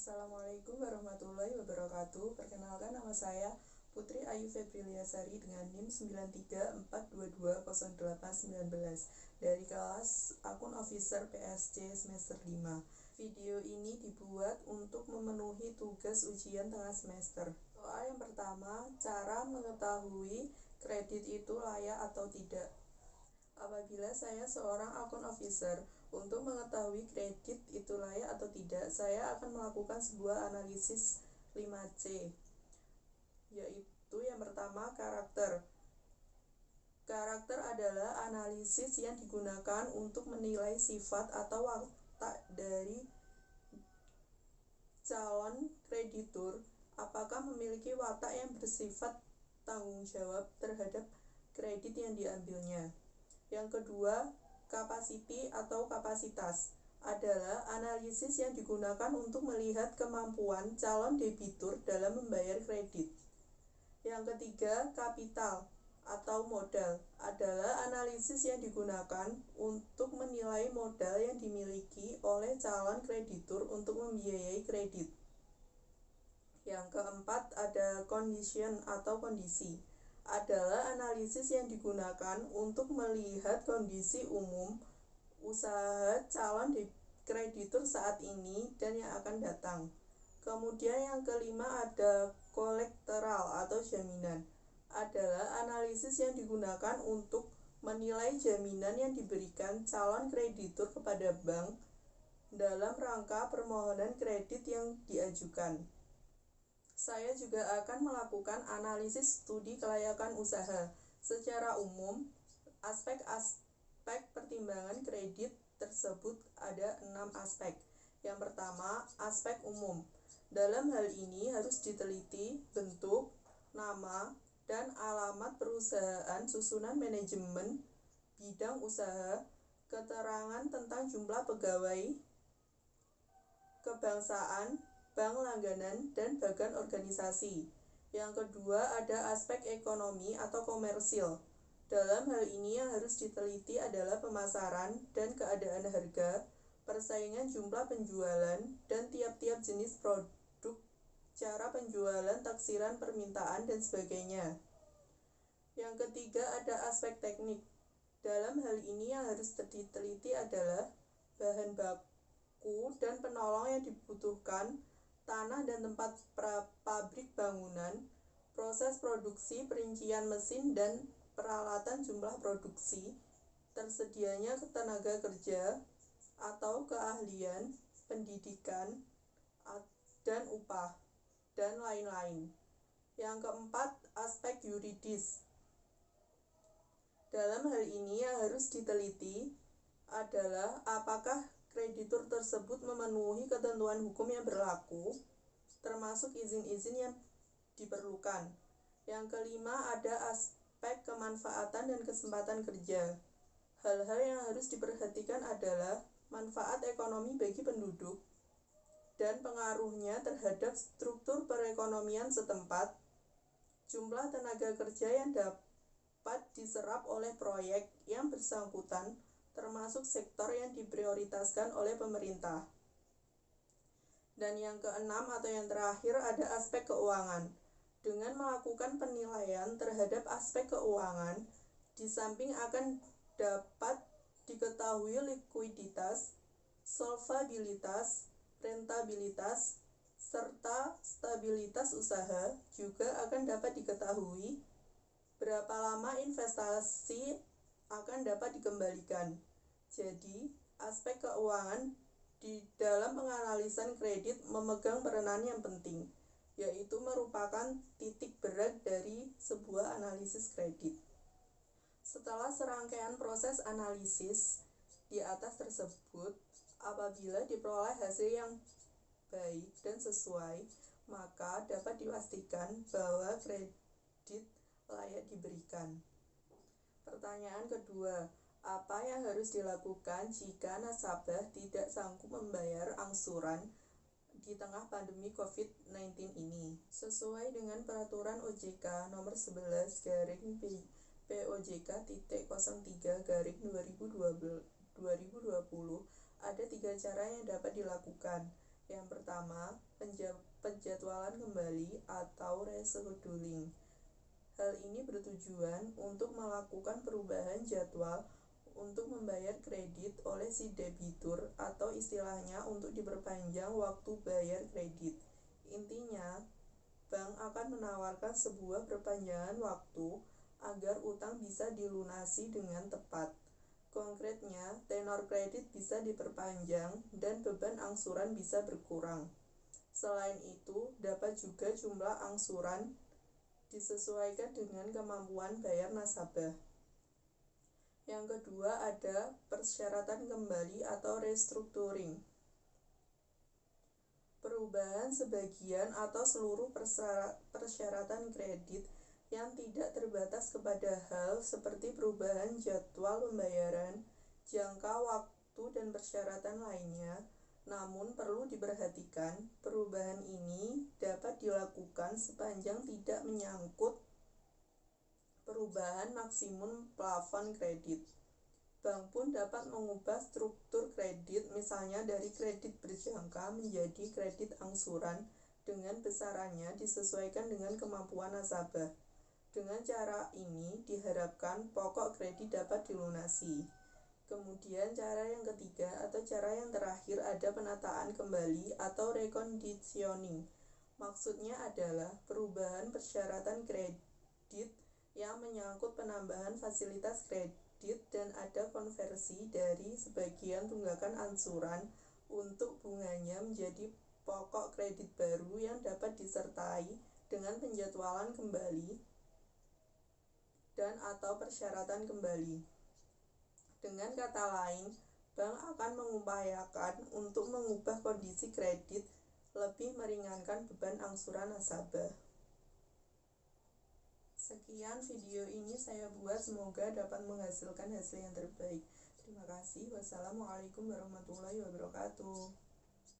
Assalamualaikum warahmatullahi wabarakatuh. Perkenalkan, nama saya Putri Ayu Febriliasari dengan NIM 9342208919 dari kelas Akun Officer PSC semester 5. Video ini dibuat untuk memenuhi tugas ujian tengah semester. Soal yang pertama, cara mengetahui kredit itu layak atau tidak. Apabila saya seorang akun officer, untuk mengetahui kredit itu layak atau tidak, saya akan melakukan sebuah analisis 5C, yaitu yang pertama, karakter. Karakter adalah analisis yang digunakan untuk menilai sifat atau watak dari calon kreditur, apakah memiliki watak yang bersifat tanggung jawab terhadap kredit yang diambilnya. Yang kedua, capacity atau kapasitas adalah analisis yang digunakan untuk melihat kemampuan calon debitur dalam membayar kredit. Yang ketiga, kapital atau modal adalah analisis yang digunakan untuk menilai modal yang dimiliki oleh calon kreditur untuk membiayai kredit. Yang keempat, ada condition atau kondisi adalah analisis yang digunakan untuk melihat kondisi umum usaha calon kreditur saat ini dan yang akan datang. Kemudian yang kelima, ada kolateral atau jaminan adalah analisis yang digunakan untuk menilai jaminan yang diberikan calon kreditur kepada bank dalam rangka permohonan kredit yang diajukan. Saya juga akan melakukan analisis studi kelayakan usaha. Secara umum, aspek-aspek pertimbangan kredit tersebut ada 6 aspek. Yang pertama, aspek umum. Dalam hal ini harus diteliti bentuk, nama, dan alamat perusahaan, susunan manajemen, bidang usaha, keterangan tentang jumlah pegawai, kebangsaan, bank langganan, dan bagan organisasi. Yang kedua, ada aspek ekonomi atau komersil. Dalam hal ini yang harus diteliti adalah pemasaran dan keadaan harga, persaingan jumlah penjualan, dan tiap-tiap jenis produk, cara penjualan, taksiran permintaan, dan sebagainya. Yang ketiga, ada aspek teknik. Dalam hal ini yang harus diteliti adalah bahan baku dan penolong yang dibutuhkan, tanah dan tempat pabrik bangunan, proses produksi, perincian mesin dan peralatan, jumlah produksi, tersedianya tenaga kerja atau keahlian, pendidikan, dan upah, dan lain-lain. Yang keempat, aspek yuridis. Dalam hal ini yang harus diteliti adalah apakah kreditur tersebut memenuhi ketentuan hukum yang berlaku, termasuk izin-izin yang diperlukan. Yang kelima, ada aspek kemanfaatan dan kesempatan kerja. Hal-hal yang harus diperhatikan adalah manfaat ekonomi bagi penduduk dan pengaruhnya terhadap struktur perekonomian setempat, jumlah tenaga kerja yang dapat diserap oleh proyek yang bersangkutan, termasuk sektor yang diprioritaskan oleh pemerintah. Dan yang keenam atau yang terakhir, ada aspek keuangan. Dengan melakukan penilaian terhadap aspek keuangan, di samping akan dapat diketahui likuiditas, solvabilitas, rentabilitas, serta stabilitas usaha, juga akan dapat diketahui berapa lama investasi akan dapat dikembalikan. Jadi, aspek keuangan di dalam penganalisan kredit memegang peranan yang penting, yaitu merupakan titik berat dari sebuah analisis kredit. Setelah serangkaian proses analisis di atas tersebut, apabila diperoleh hasil yang baik dan sesuai, maka dapat dipastikan bahwa kredit layak diberikan. Pertanyaan kedua, apa yang harus dilakukan jika nasabah tidak sanggup membayar angsuran di tengah pandemi COVID-19 ini? Sesuai dengan peraturan OJK nomor 11/POJK.03/2020, ada 3 cara yang dapat dilakukan. Yang pertama, penjadwalan kembali atau rescheduling. Hal ini bertujuan untuk melakukan perubahan jadwal untuk membayar kredit oleh si debitur atau istilahnya untuk diperpanjang waktu bayar kredit. Intinya, bank akan menawarkan sebuah perpanjangan waktu agar utang bisa dilunasi dengan tepat. Konkretnya, tenor kredit bisa diperpanjang dan beban angsuran bisa berkurang. Selain itu, dapat juga jumlah angsuran disesuaikan dengan kemampuan bayar nasabah. Yang kedua ada persyaratan kembali atau restructuring. Perubahan sebagian atau seluruh persyaratan kredit yang tidak terbatas kepada hal seperti perubahan jadwal pembayaran, jangka waktu dan persyaratan lainnya. Namun perlu diperhatikan, perubahan ini dapat dilakukan sepanjang tidak menyangkut perubahan maksimum plafon kredit. Bank pun dapat mengubah struktur kredit, misalnya dari kredit berjangka menjadi kredit angsuran dengan besarannya disesuaikan dengan kemampuan nasabah. Dengan cara ini diharapkan pokok kredit dapat dilunasi. Kemudian cara yang ketiga atau cara yang terakhir ada penataan kembali atau reconditioning. Maksudnya adalah perubahan persyaratan kredit yang menyangkut penambahan fasilitas kredit dan ada konversi dari sebagian tunggakan angsuran untuk bunganya menjadi pokok kredit baru yang dapat disertai dengan penjadwalan kembali dan atau persyaratan kembali. Dengan kata lain, bank akan mengupayakan untuk mengubah kondisi kredit lebih meringankan beban angsuran nasabah. Sekian video ini saya buat, semoga dapat menghasilkan hasil yang terbaik. Terima kasih. Wassalamualaikum warahmatullahi wabarakatuh.